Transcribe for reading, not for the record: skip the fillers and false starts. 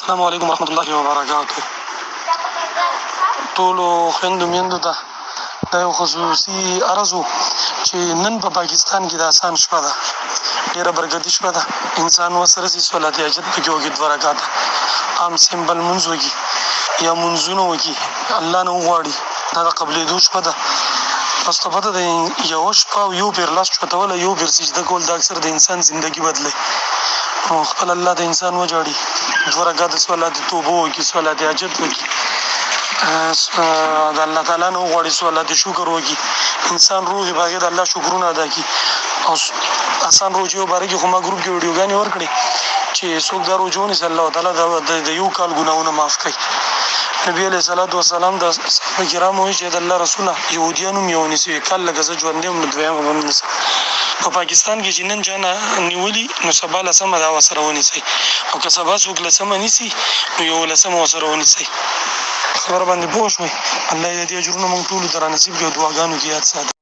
السلام علیکم ورحمۃ اللہ وبرکاتہ. ټولو خویندو میندو ته دا یو خصوصي عرض و چې نن په پاکستان کې د آسان شپه ده، ډېره برکتي شپه ده. انسان ورسره سي صلات حاجت پکې وکړي، 2 رکعته عام سمبل مونځ وکړي یا مونځونه وکړي، الله نه وغواړي. دا د قبلېدو شپه ده. تاسو ته پته ده یوه شپه او یو پیر لاس چوتوله، یو پیر سجده کول دا اکثر د انسان زندګي بدلوي. نو خپل الله د انسان وجاړي، 2 رکعته صلات توبه وکړي، صلات حاجت وکړي، د الله تعالی نه وغواړي، صلات شکر وکړي. انسان روح یې باغې د الله شکرونه ادا کړي. او آسان روجو باره کې خو ما ګروپ کې ویډیوګانې ورکړې چې څوک دا روجو ونیسي، الله تعالی د یو کال ګناهونه معاف کوي. نبی علیه الصلاۃ والسلام د صحابه کرامو وایي چې د الله رسوله یهودیان هم یې ونیسي، کال لکه زه ژوندی یم نو دویم هم ونیسم. په پاکستان کې چې نن چا نه نیولي نو سبا لسمه دا ورسره ونیسئ، او که سبا څوک لسمه نیسي نو 11مه ورسره ونیسئ. خبره باندې پوه شوئ. الله دې اجرونه موږ ټولو ته رانصیب کړي او دعاګانو کې یاد ساتي.